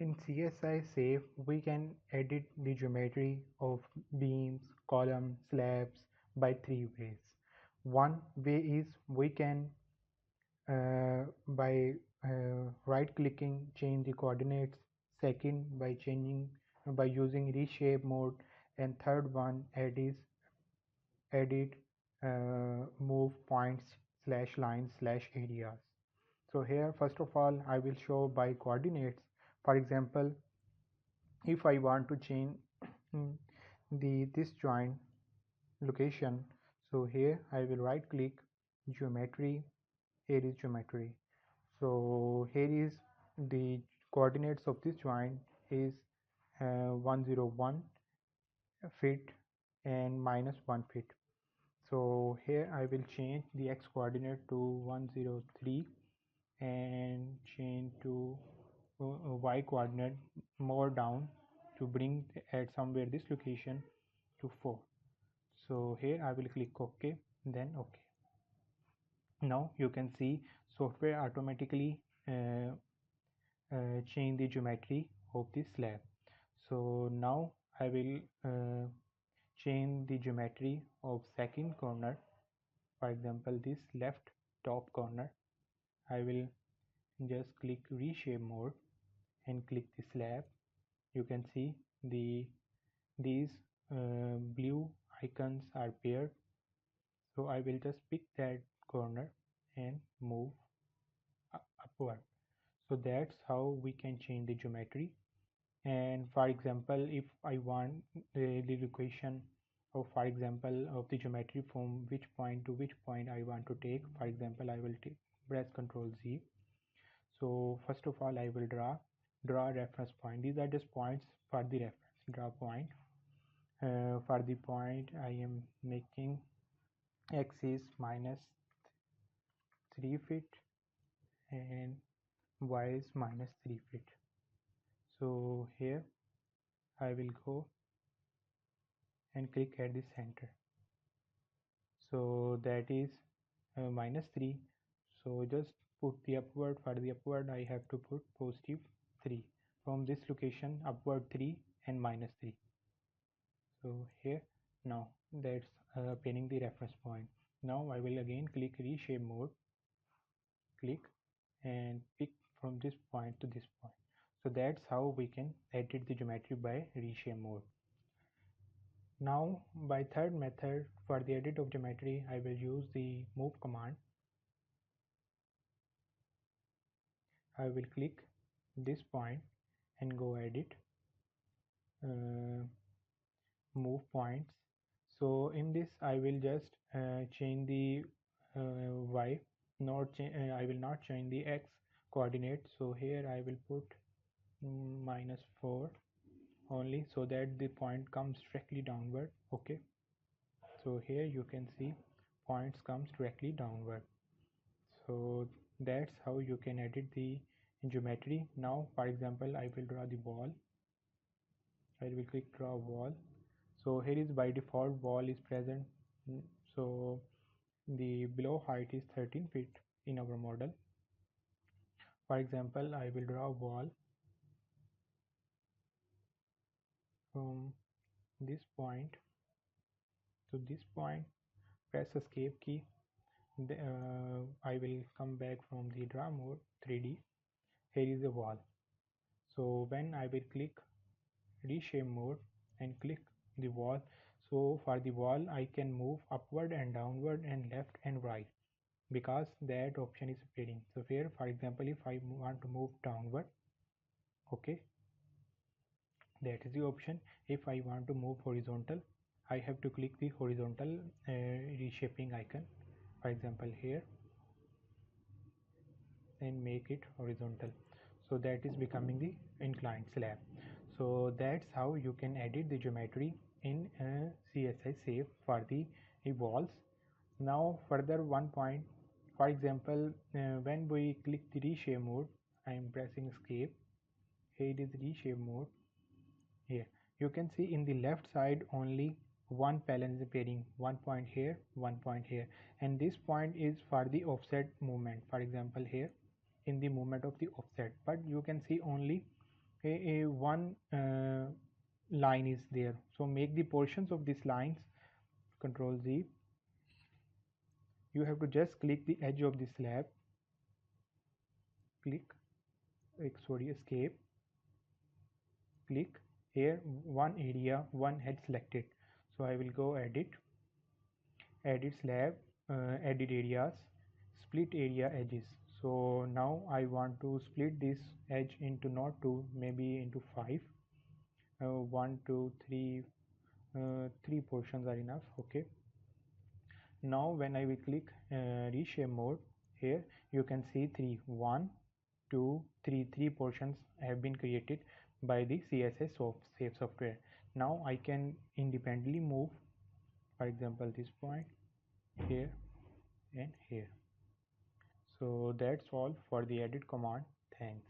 In CSI SAFE, we can edit the geometry of beams, columns, slabs by three ways. One way is we can by right clicking change the coordinates. Second, by using reshape mode. And third one edit move points slash lines slash areas. So here first of all I will show by coordinates. For example, if I want to change the this joint location, so here I will right click geometry. Here is geometry. So here is the coordinates of this joint is 101 feet and -1 feet. So here I will change the x coordinate to 103 and change to y coordinate more down to bring at somewhere this location to 4. So here I will click OK, then OK. Now you can see software automatically change the geometry of this slab. So now I will change the geometry of second corner. For example, this left top corner, I will just click reshape mode and click the slab. You can see these blue icons are paired. So I will just pick that corner and move upward. So that's how we can change the geometry. And for example, if I want the equation of, for example, of the geometry from which point to which point I want to take, for example, I will press Ctrl Z. So first of all I will draw a reference point. These are just points for the reference. Draw point. For the point I am making x is -3 feet and y is -3 feet. So here I will go and click at the center. So that is -3. So just put the upward. For the upward I have to put +3 from this location, upward 3 and -3. So here now that's pinning the reference point. Now I will again click reshape mode, click and pick from this point to this point. So that's how we can edit the geometry by reshape mode. Now by third method, for the edit of geometry I will use the move command. I will click this point and go edit uh, move points. So in this I will just change the y, I will not change the x coordinate. So here I will put -4 only, so that the point comes directly downward. Okay, so here you can see points comes directly downward. So that's how you can edit the geometry. Now for example I will draw the wall. I will click draw wall. So here is by default wall is present. So the below height is 13 feet in our model. For example, I will draw a wall from this point to this point. Press escape key. I will come back from the draw mode 3D. Here is a wall. So when I will click reshape mode and click the wall, so for the wall I can move upward and downward and left and right, because that option is appearing. So here for example if I want to move downward, okay, that is the option. If I want to move horizontal, I have to click the horizontal reshaping icon, for example here, and make it horizontal. So that is becoming the inclined slab. So that's how you can edit the geometry in CSI SAFE for the walls. Now further one point, for example, when we click the reshape mode, I am pressing escape. Here it is reshape mode. Here you can see in the left side only one panel is appearing, one point here, one point here, and this point is for the offset movement. For example here in the movement of the offset, but you can see only one line is there, so make the portions of these lines. Control Z. You have to just click the edge of the slab, click, sorry, escape, click here, one area, one head selected. So I will go edit slab, edit areas, split area edges. So now I want to split this edge into not two, maybe into five. One, two, three, three portions are enough. Okay. Now when I will click reshape mode, here you can see one, two, three portions have been created by the CSI SAFE software. Now I can independently move, for example, this point here and here. So that's all for the edit command. Thanks.